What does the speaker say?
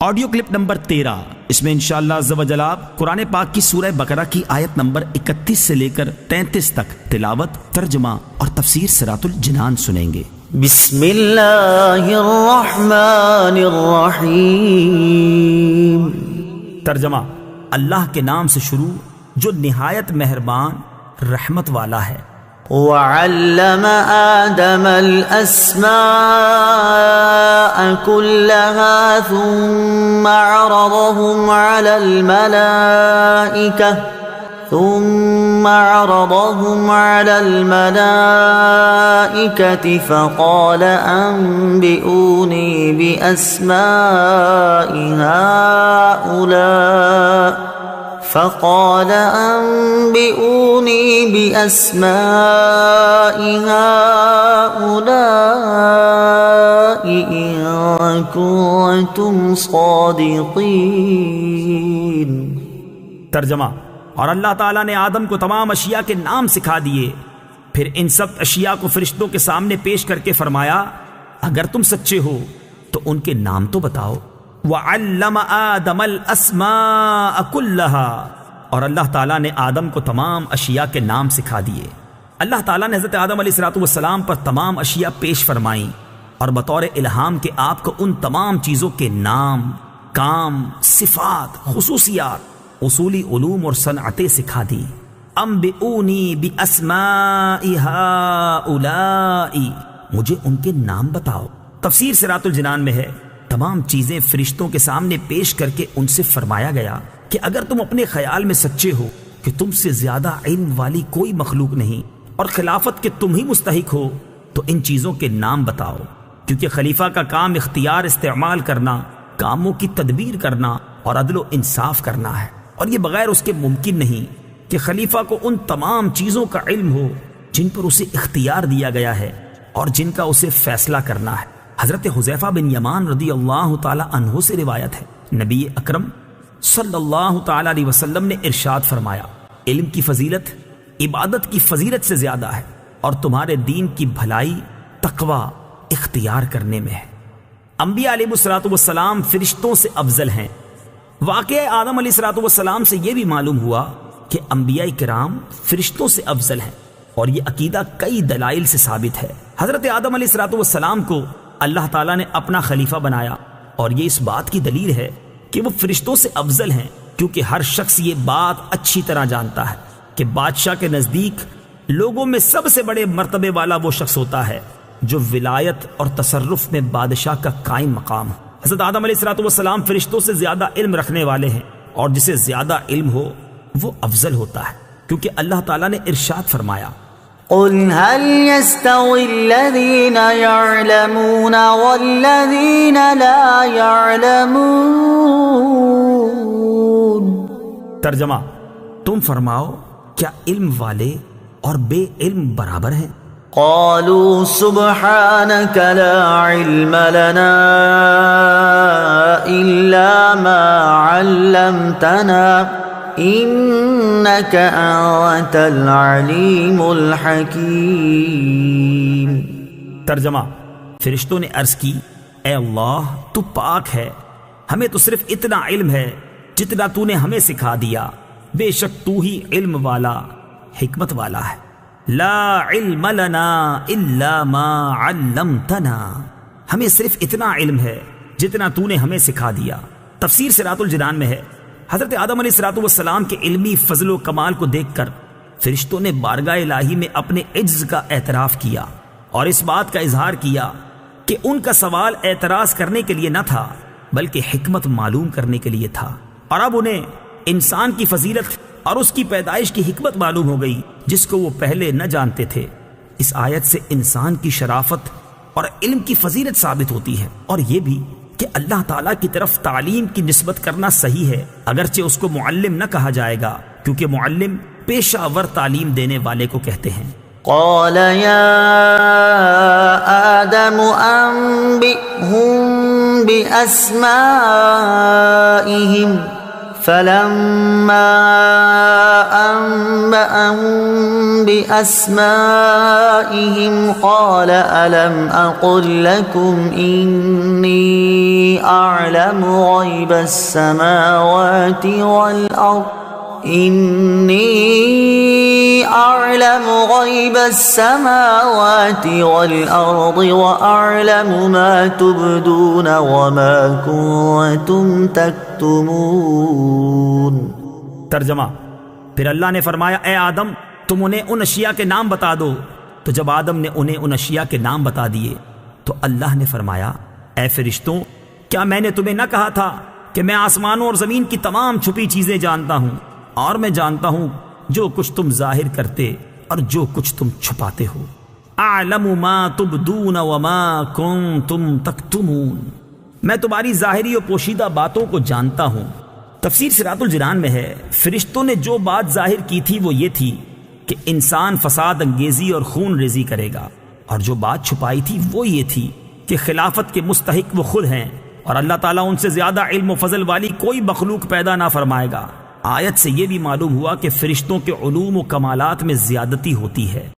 Audio clip number 13، اس میں انشاءاللہ عز و جل آپ قرآن پاک کی سورہ بقرہ کی آیت نمبر 31 سے لے کر 33 تک تلاوت، ترجمہ اور تفسیر صراط الجنان سنیں گے۔ بسم اللہ الرحمن الرحیم۔ ترجمہ: اللہ کے نام سے شروع جو نہایت مہربان رحمت والا ہے۔ وعلم آدم الأسماء كلها ثم عرضهم على الملائكة فقال أنبئوني بأسماء هؤلاء إن كنتم صادقين۔ ترجمہ: اور اللہ تعالیٰ نے آدم کو تمام اشیاء کے نام سکھا دیے، پھر ان سب اشیاء کو فرشتوں کے سامنے پیش کر کے فرمایا اگر تم سچے ہو تو ان کے نام تو بتاؤ۔ وَعَلَّمَ آدَمَ الْأَسْمَاءَ كُلَّهَا، اور اللہ تعالیٰ نے آدم کو تمام اشیاء کے نام سکھا دیے۔ اللہ تعالیٰ نے حضرت آدم علیہ السلام پر تمام اشیاء پیش فرمائیں اور بطور الہام کے آپ کو ان تمام چیزوں کے نام، کام، صفات، خصوصیات، اصولی علوم اور صنعتیں سکھا دی۔ انبئونی باسماء ہؤلاء، مجھے ان کے نام بتاؤ۔ تفسیر صراط الجنان میں ہے تمام چیزیں فرشتوں کے سامنے پیش کر کے ان سے فرمایا گیا کہ اگر تم اپنے خیال میں سچے ہو کہ تم سے زیادہ علم والی کوئی مخلوق نہیں اور خلافت کے تم ہی مستحق ہو تو ان چیزوں کے نام بتاؤ، کیونکہ خلیفہ کا کام اختیار استعمال کرنا، کاموں کی تدبیر کرنا اور عدل و انصاف کرنا ہے، اور یہ بغیر اس کے ممکن نہیں کہ خلیفہ کو ان تمام چیزوں کا علم ہو جن پر اسے اختیار دیا گیا ہے اور جن کا اسے فیصلہ کرنا ہے۔ حضرت حذیفہ بن یمان رضی اللہ تعالی عنہ سے روایت ہے، نبی اکرم صلی اللہ تعالی علیہ وسلم نے ارشاد فرمایا، علم کی فضیلت عبادت کی فضیلت سے زیادہ ہے، اور تمہارے دین کی بھلائی تقوی اختیار کرنے میں ہے۔ انبیاء علیہ السلام فرشتوں سے افضل ہیں۔ واقعہ آدم علیہ السلام سے یہ بھی معلوم ہوا کہ انبیاء کرام فرشتوں سے افضل ہیں، اور یہ عقیدہ کئی دلائل سے ثابت ہے۔ حضرت آدم علیہ السلام کو اللہ تعالیٰ نے اپنا خلیفہ بنایا، اور یہ اس بات کی دلیل ہے کہ وہ فرشتوں سے افضل ہیں، کیونکہ ہر شخص یہ بات اچھی طرح جانتا ہے کہ بادشاہ کے نزدیک لوگوں میں سب سے بڑے مرتبے والا وہ شخص ہوتا ہے جو ولایت اور تصرف میں بادشاہ کا قائم مقام ہو۔ حضرت آدم علیہ السلام فرشتوں سے زیادہ علم رکھنے والے ہیں، اور جسے زیادہ علم ہو وہ افضل ہوتا ہے، کیونکہ اللہ تعالیٰ نے ارشاد فرمایا، قل هل يستوي الذين يعلمون والذين لا يعلمون۔ ترجمہ: تم فرماؤ کیا علم والے اور بے علم برابر ہیں؟ قالوا سبحانك لا علم لنا إلا ما علمتنا إنك أنت العليم الحكيم۔ ترجمہ: فرشتوں نے عرض کی، اے اللہ تو پاک ہے، ہمیں تو صرف اتنا علم ہے جتنا تو نے ہمیں سکھا دیا، بے شک تو ہی علم والا حکمت والا ہے۔ لا علم لنا الا ما علمتنا، ہمیں صرف اتنا علم ہے جتنا تو نے ہمیں سکھا دیا۔ تفسیر صراط الجنان میں ہے حضرت آدم علیہ السلام کے علمی فضل و کمال کو دیکھ کر فرشتوں نے بارگاہ الہی میں اپنے عجز کا اعتراف کیا اور اس بات کا اظہار کیا کہ ان کا سوال اعتراض کرنے کے لیے نہ تھا بلکہ حکمت معلوم کرنے کے لیے تھا، اور اب انہیں انسان کی فضیلت اور اس کی پیدائش کی حکمت معلوم ہو گئی جس کو وہ پہلے نہ جانتے تھے۔ اس آیت سے انسان کی شرافت اور علم کی فضیلت ثابت ہوتی ہے، اور یہ بھی کہ اللہ تعالیٰ کی طرف تعلیم کی نسبت کرنا صحیح ہے، اگرچہ اس کو معلم نہ کہا جائے گا، کیونکہ معلم پیشہ ور تعلیم دینے والے کو کہتے ہیں۔ قال يا آدم أنبئهم بأسمائهم فلما فأنبأهم بأسمائهم قال ألم أقل لكم إني أعلم غيب السماوات والأرض وأعلم ما تبدون وما كنتم تكتمون۔ ترجمہ، پھر اللہ نے فرمایا اے آدم تم انہیں ان اشیاء کے نام بتا دو۔ تو جب آدم نے انہیں ان اشیاء کے نام بتا دیے تو اللہ نے فرمایا اے فرشتوں، کیا میں نے تمہیں نہ کہا تھا کہ میں آسمانوں اور زمین کی تمام چھپی چیزیں جانتا ہوں، اور میں جانتا ہوں جو کچھ تم ظاہر کرتے اور جو کچھ تم چھپاتے ہو۔ اعلم ما تبدون وما کنتم تکتمون، میں تمہاری ظاہری اور پوشیدہ باتوں کو جانتا ہوں۔ تفسیر صراط الجنان میں ہے فرشتوں نے جو بات ظاہر کی تھی وہ یہ تھی کہ انسان فساد انگیزی اور خون ریزی کرے گا، اور جو بات چھپائی تھی وہ یہ تھی کہ خلافت کے مستحق وہ خود ہیں، اور اللہ تعالیٰ ان سے زیادہ علم و فضل والی کوئی مخلوق پیدا نہ فرمائے گا۔ آیت سے یہ بھی معلوم ہوا کہ فرشتوں کے علوم و کمالات میں زیادتی ہوتی ہے۔